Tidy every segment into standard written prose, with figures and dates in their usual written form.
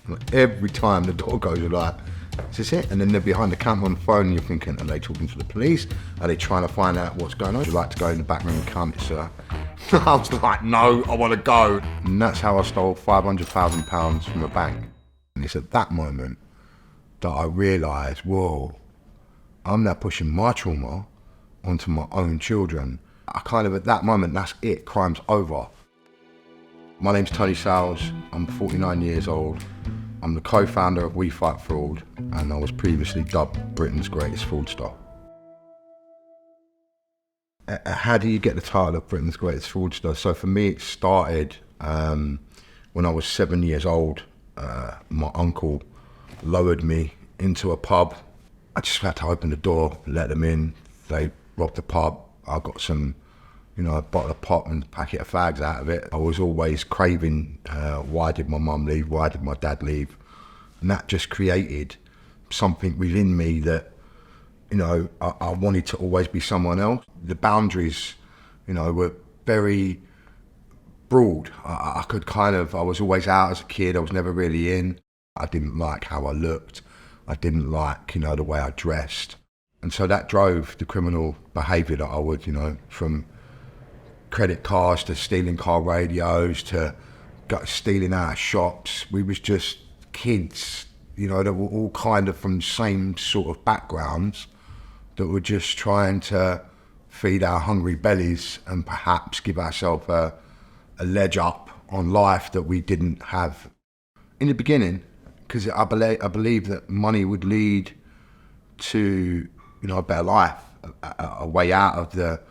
Like, every time the door goes, you're like, is this it? And then they're behind the counter on the phone and you're thinking, are they talking to the police? Are they trying to find out what's going on? Would you like to go in the back room and count it, sir? I was like, no, I want to go. And that's how I stole £500,000 from a bank. And it's at that moment that I realised, whoa, I'm now pushing my trauma onto my own children. I kind of, at that moment, that's it, crime's over. My name's Tony Sales, I'm 49 years old. I'm the co-founder of We Fight Fraud, and I was previously dubbed Britain's Greatest Fraudster. How do you get the title of Britain's Greatest Fraudster? So for me, it started when I was 7 years old. My uncle lowered me into a pub. I just had to open the door, let them in. They robbed the pub. I got some, a bottle of pop and a packet of fags out of it. I was always craving, why did my mum leave? Why did my dad leave? And that just created something within me that, I wanted to always be someone else. The boundaries, were very broad. I was always out as a kid. I was never really in. I didn't like how I looked. I didn't like, the way I dressed. And so that drove the criminal behaviour that I would, from credit cards to stealing car radios to stealing out of shops. We was just kids, that were all kind of from the same sort of backgrounds that were just trying to feed our hungry bellies and perhaps give ourselves a ledge up on life that we didn't have in the beginning, because I believe that money would lead to, a better life, a way out of the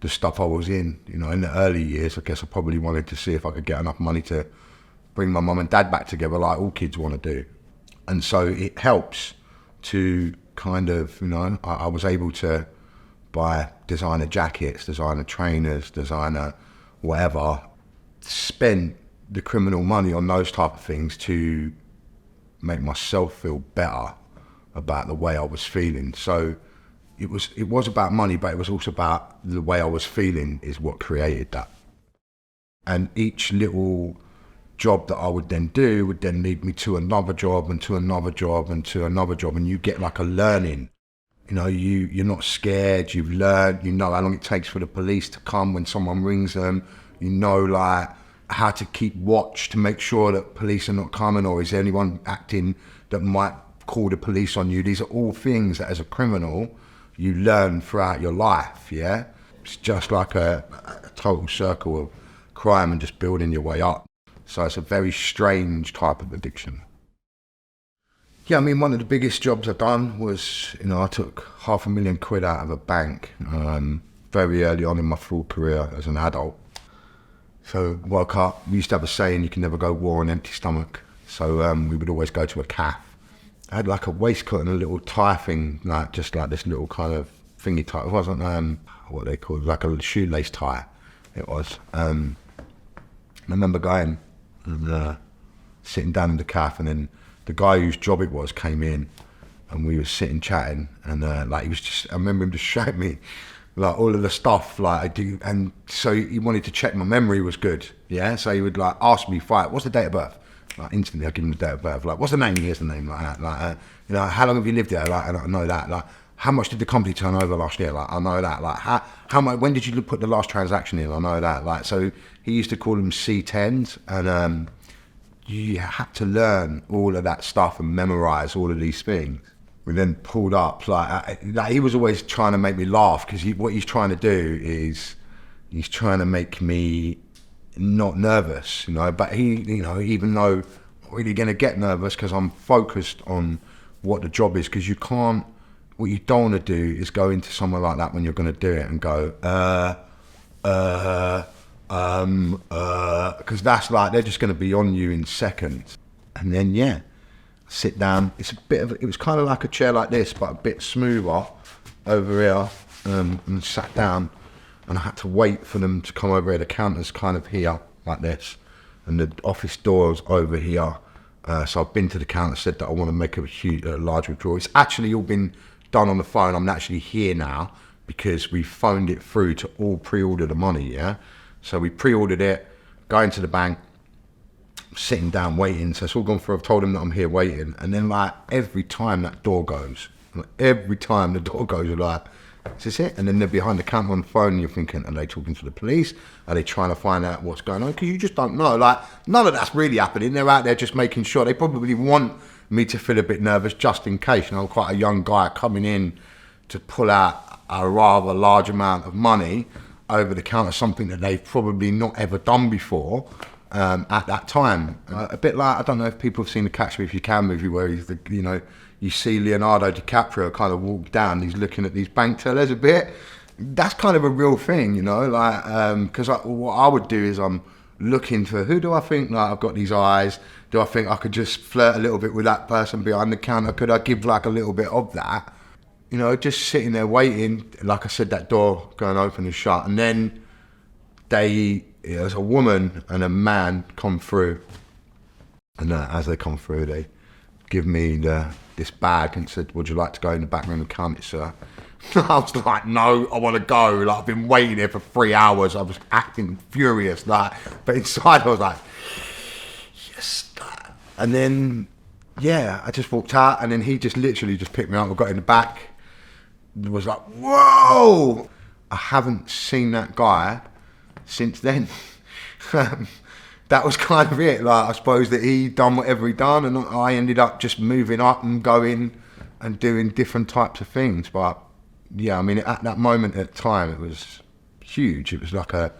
stuff I was in. In the early years, I guess I probably wanted to see if I could get enough money to bring my mum and dad back together like all kids want to do. And so it helps to kind of, I was able to buy designer jackets, designer trainers, designer whatever, spend the criminal money on those type of things to make myself feel better about the way I was feeling. So it was about money, but it was also about the way I was feeling is what created that. And each little job that I would then do would then lead me to another job and to another job and to another job, and you get like a learning. You're not scared, you've learned, you know how long it takes for the police to come when someone rings them, like how to keep watch to make sure that police are not coming, or is there anyone acting that might call the police on you. These are all things that as a criminal you learn throughout your life, yeah? It's just like a total circle of crime and just building your way up. So it's a very strange type of addiction. Yeah, one of the biggest jobs I've done was, I took £500,000 out of a bank very early on in my fraud career as an adult. So woke up, we used to have a saying, you can never go war on an empty stomach. So we would always go to a cafe. I had like a waistcoat and a little tie thing, just like this little kind of thingy tie. It wasn't what they called, like a shoelace tie. It was. I remember going and sitting down in the cafe, and then the guy whose job it was came in, and we were sitting chatting, and he was just, I remember him just showing me like all of the stuff like I do, and so he wanted to check my memory was good, yeah. So he would like ask me, what's the date of birth? Like instantly, I give him the date of birth. Like, what's the name? Here's the name. Like that. Like, how long have you lived there? Like, and I know that. Like, how much did the company turn over last year? Like, I know that. Like, how much? When did you put the last transaction in? I know that. Like, so he used to call them C10s, and you had to learn all of that stuff and memorize all of these things. We then pulled up. Like he was always trying to make me laugh, because what he's trying to do is he's trying to make me not nervous, but he, even though I'm not really going to get nervous because I'm focused on what the job is, because what you don't want to do is go into somewhere like that when you're going to do it and go, because that's like, they're just going to be on you in seconds. And then, sit down. It was kind of like a chair like this, but a bit smoother over here, and sat down. And I had to wait for them to come over here. The counter's kind of here, like this, and the office door's over here. So I've been to the counter, said that I want to make a large withdrawal. It's actually all been done on the phone. I'm actually here now because we phoned it through to all pre-order the money, yeah? So we pre-ordered it, go into the bank, sitting down waiting. So it's all gone through. I've told him that I'm here waiting. And then like every time that door goes, like, every time the door goes, you're like, is this it? And then they're behind the counter on the phone and you're thinking, are they talking to the police? Are they trying to find out what's going on? Because you just don't know. Like, none of that's really happening. They're out there just making sure. They probably want me to feel a bit nervous just in case. You know, I'm quite a young guy coming in to pull out a rather large amount of money over the counter, something that they've probably not ever done before at that time. A bit like, I don't know if people have seen the Catch Me If You Can movie where he's the, you know, you see Leonardo DiCaprio kind of walk down, he's looking at these bank tellers a bit. That's kind of a real thing, you know, like, because what I would do is I'm looking for, who do I think, like, I've got these eyes, do I think I could just flirt a little bit with that person behind the counter? Could I give like a little bit of that? You know, just sitting there waiting, like I said, that door going open and shut, and then there's a woman and a man come through, and as they come through, they give me this bag and said, would you like to go in the back room and count it, sir? I was like, no, I want to go. Like, I've been waiting here for 3 hours. I was acting furious, like, but inside I was like, yes. And then, yeah, I just walked out, and then he just literally just picked me up. I got in the back. It was like, whoa! I haven't seen that guy since then. That was kind of it. Like, I suppose that he done whatever he done, and I ended up just moving up and going and doing different types of things. But yeah, I mean, at that moment at the time, it was huge. It was like a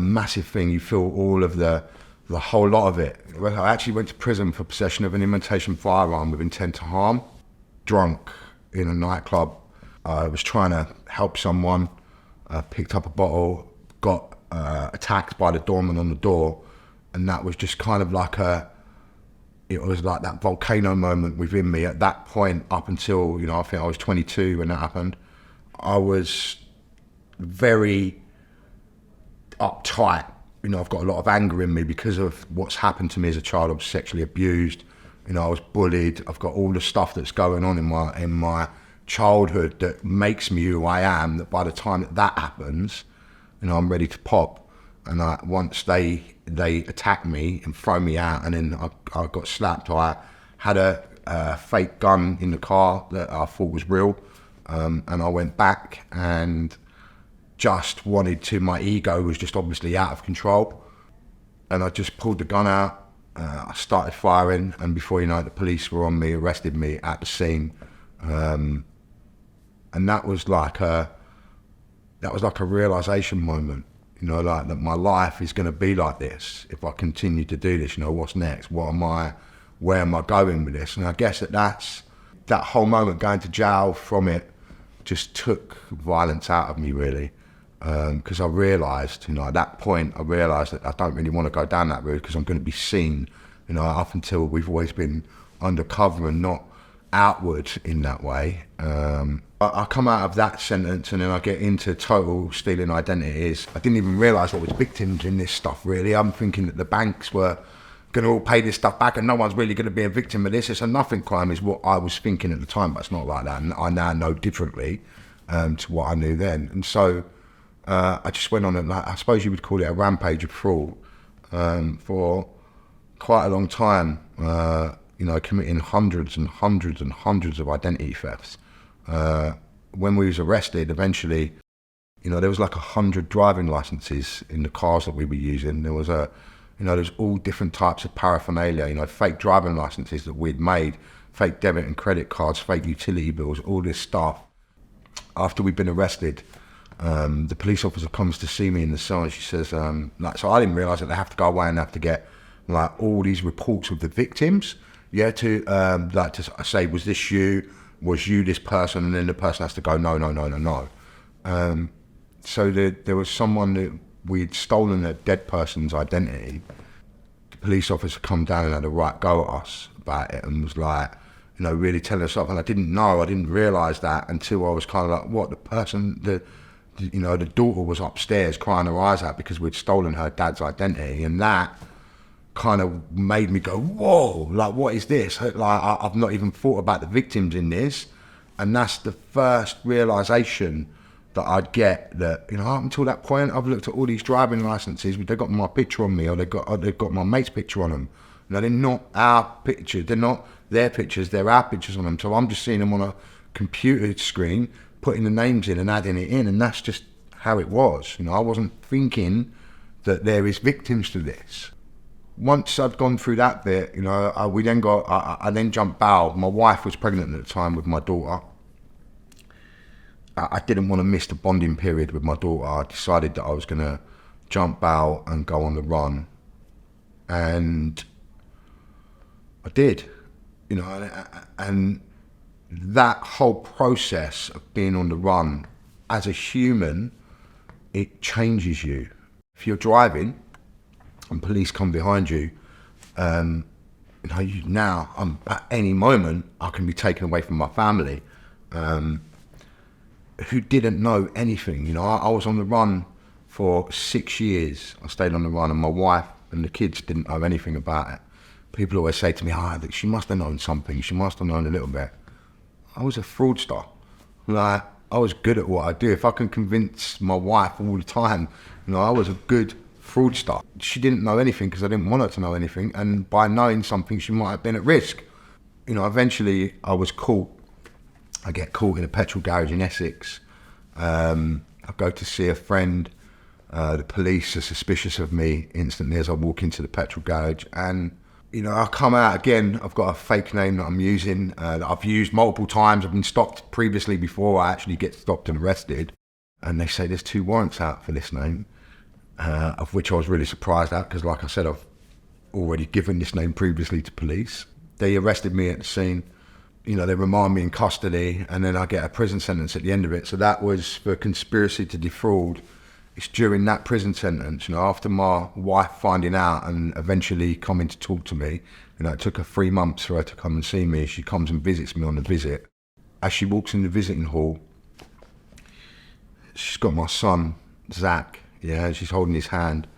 massive thing. You feel all of the whole lot of it. I actually went to prison for possession of an imitation firearm with intent to harm. Drunk in a nightclub. I was trying to help someone. Picked up a bottle, got attacked by the doorman on the door. And that was just kind of like it was like that volcano moment within me at that point up until, you know, I think I was 22 when that happened. I was very uptight. You know, I've got a lot of anger in me because of what's happened to me as a child. I was sexually abused. You know, I was bullied. I've got all the stuff that's going on in my childhood that makes me who I am, that by the time that happens, you know, I'm ready to pop. And once they attacked me and throw me out, and then I got slapped. I had a fake gun in the car that I thought was real, and I went back and just wanted to. My ego was just obviously out of control, and I just pulled the gun out. I started firing, and before you know it, the police were on me, arrested me at the scene, and that was like a realization moment. You know, like that my life is going to be like this if I continue to do this. You know, what's next? Where am I going with this? And I guess that whole moment going to jail from it just took violence out of me, really. Because I realised, you know, at that point, I realised that I don't really want to go down that route because I'm going to be seen. You know, up until we've always been undercover and not outward in that way. I come out of that sentence and then I get into total stealing identities. I didn't even realise what was victims in this stuff, really. I'm thinking that the banks were going to all pay this stuff back and no one's really going to be a victim of this. It's a nothing crime is what I was thinking at the time, but it's not like that. And I now know differently to what I knew then. And so I just went on, I suppose you would call it a rampage of fraud for quite a long time. You know, committing hundreds and hundreds and hundreds of identity thefts. When we was arrested, eventually, you know, there was like 100 driving licenses in the cars that we were using. There was there's all different types of paraphernalia, you know, fake driving licenses that we'd made, fake debit and credit cards, fake utility bills, all this stuff. After we'd been arrested, the police officer comes to see me in the cell and she says, so I didn't realise that they have to go away and have to get like all these reports of the victims. Yeah, to say, was this you? Was you this person? And then the person has to go, no. So there was someone that we'd stolen a dead person's identity. The police officer come down and had a right go at us about it and was like, you know, really telling us off. And I didn't realise that until I was kind of like, what, the daughter was upstairs crying her eyes out because we'd stolen her dad's identity. And that kind of made me go, whoa, like, what is this? Like, I've not even thought about the victims in this. And that's the first realisation that I'd get that, you know, up until that point, I've looked at all these driving licenses, they've got my picture on me, or they've got my mate's picture on them. You know, they're not our pictures, they're not their pictures, they're our pictures on them. So I'm just seeing them on a computer screen, putting the names in and adding it in, and that's just how it was. You know, I wasn't thinking that there is victims to this. Once I'd gone through that bit, you know, I then jumped bail. My wife was pregnant at the time with my daughter. I didn't want to miss the bonding period with my daughter. I decided that I was going to jump bail and go on the run. And I did, you know, and that whole process of being on the run, as a human, it changes you. If you're driving and police come behind you, you know, at any moment, I can be taken away from my family. Who didn't know anything. You know, I was on the run for 6 years. I stayed on the run, and my wife and the kids didn't know anything about it. People always say to me, she must have known something. She must have known a little bit. I was a fraudster. Like, I was good at what I do. If I can convince my wife all the time, you know, I was a good fraudster. She didn't know anything because I didn't want her to know anything. And by knowing something, she might have been at risk. You know, eventually I was caught. I get caught in a petrol garage in Essex. I go to see a friend. The police are suspicious of me instantly as I walk into the petrol garage. And, you know, I come out again. I've got a fake name that I'm using, that I've used multiple times. I've been stopped previously before I actually get stopped and arrested. And they say there's 2 warrants out for this name, of which I was really surprised at because, like I said, I've already given this name previously to police. They arrested me at the scene. You know, they remand me in custody, and then I get a prison sentence at the end of it. So that was for conspiracy to defraud. It's during that prison sentence, you know, after my wife finding out and eventually coming to talk to me, you know, it took her 3 months for her to come and see me. She comes and visits me on the visit. As she walks in the visiting hall, she's got my son, Zach, yeah, she's holding his hand.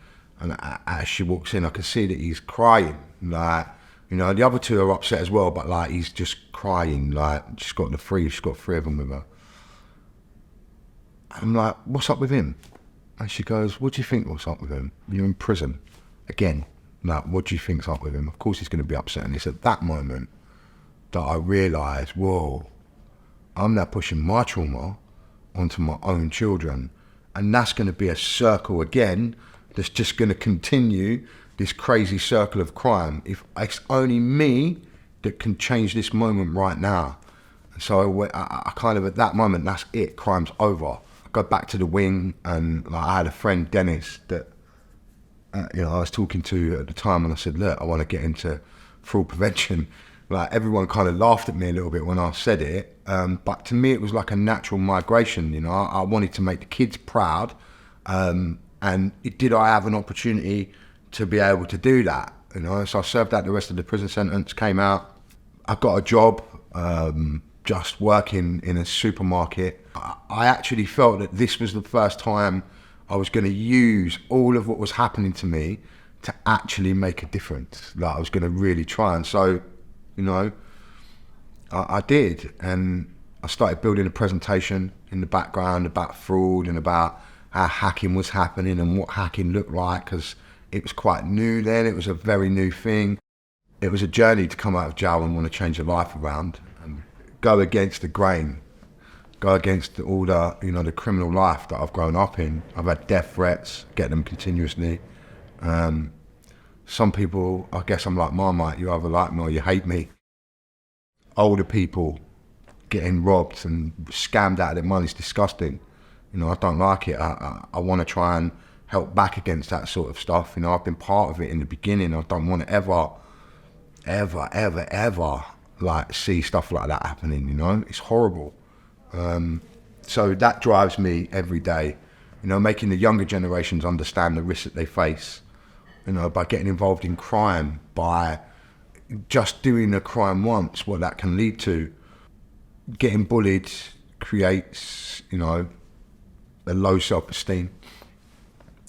And as she walks in, I can see that he's crying, like, you know, the other 2 are upset as well, but like he's just crying, like she's got 3 of them with her. I'm like, what's up with him? And she goes, what do you think what's up with him? You're in prison. Again, like, what do you think's up with him? Of course he's going to be upset. And it's at that moment that I realised, whoa, I'm now pushing my trauma onto my own children. And that's going to be a circle again that's just going to continue this crazy circle of crime. If it's only me that can change this moment right now. And so I kind of, at that moment, that's it, crime's over. I go back to the wing, and like, I had a friend, Dennis, that you know, I was talking to at the time, and I said, look, I want to get into fraud prevention. Like, everyone kind of laughed at me a little bit when I said it, but to me it was like a natural migration. You know, I wanted to make the kids proud, and did I have an opportunity to be able to do that? You know, so I served out the rest of the prison sentence, came out, I got a job, just working in a supermarket. I actually felt that this was the first time I was going to use all of what was happening to me to actually make a difference. Like, I was going to really try. And so, you know, I did. And I started building a presentation in the background about fraud and about how hacking was happening and what hacking looked like, because it was quite new then. It was a very new thing. It was a journey to come out of jail and want to change your life around and go against the grain, go against all the, you know, the criminal life that I've grown up in. I've had death threats, get them continuously. Some people, I guess I'm like Marmite, you either like me or you hate me. Older people getting robbed and scammed out of their money is disgusting. You know, I don't like it. I want to try and help back against that sort of stuff. You know, I've been part of it in the beginning. I don't want to ever like see stuff like that happening, you know? It's horrible. So that drives me every day, you know, making the younger generations understand the risks that they face, you know, by getting involved in crime, by just doing a crime once, what that can lead to. Getting bullied creates, you know, a low self-esteem,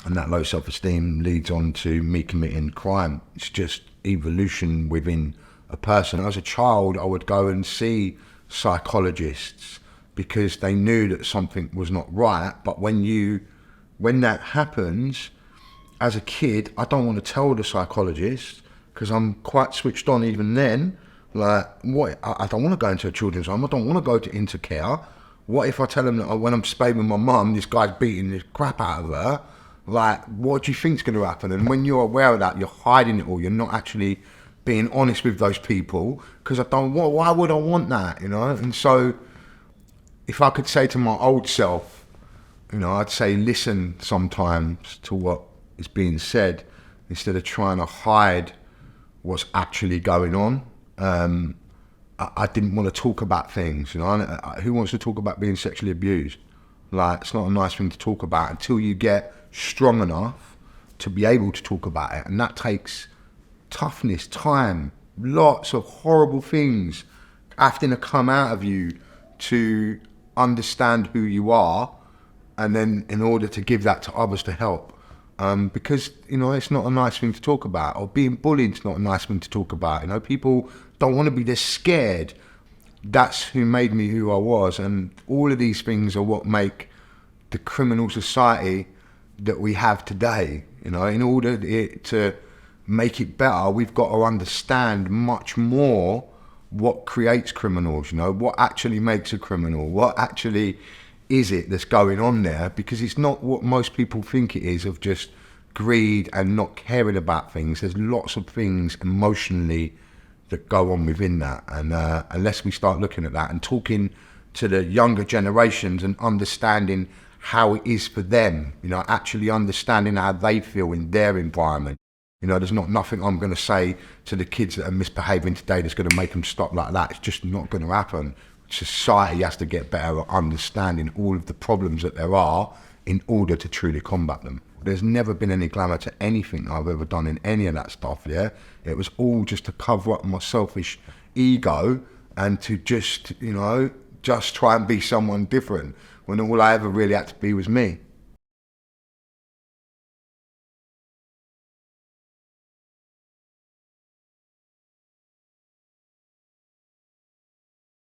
and that low self-esteem leads on to me committing crime. It's just evolution within a person. As a child, I would go and see psychologists because they knew that something was not right. But when that happens, as a kid, I don't want to tell the psychologist because I'm quite switched on even then. Like, what? I don't want to go into a children's home. I don't want to go to Intercare. What if I tell them that when I'm staying with my mum, this guy's beating the crap out of her? Like, what do you think's going to happen? And when you're aware of that, you're hiding it all. You're not actually being honest with those people because why would I want that, you know? And so if I could say to my old self, you know, I'd say listen sometimes to what is being said instead of trying to hide what's actually going on. I didn't want to talk about things, you know. Who wants to talk about being sexually abused? Like, it's not a nice thing to talk about until you get strong enough to be able to talk about it. And that takes toughness, time, lots of horrible things having to come out of you to understand who you are, and then in order to give that to others to help. Because, you know, it's not a nice thing to talk about, or being bullied is not a nice thing to talk about. You know, people don't want to be, they're scared. That's who made me who I was. And all of these things are what make the criminal society that we have today. You know, in order to make it better, we've got to understand much more what creates criminals, you know, what actually makes a criminal, what actually is it that's going on there, because it's not what most people think it is, of just greed and not caring about things. There's lots of things emotionally that go on within that, and unless we start looking at that and talking to the younger generations and understanding how it is for them, you know, actually understanding how they feel in their environment. You know, there's nothing I'm going to say to the kids that are misbehaving today that's going to make them stop like that. It's just not going to happen. Society has to get better at understanding all of the problems that there are in order to truly combat them. There's never been any glamour to anything I've ever done in any of that stuff, yeah? It was all just to cover up my selfish ego and to just, you know, just try and be someone different when all I ever really had to be was me.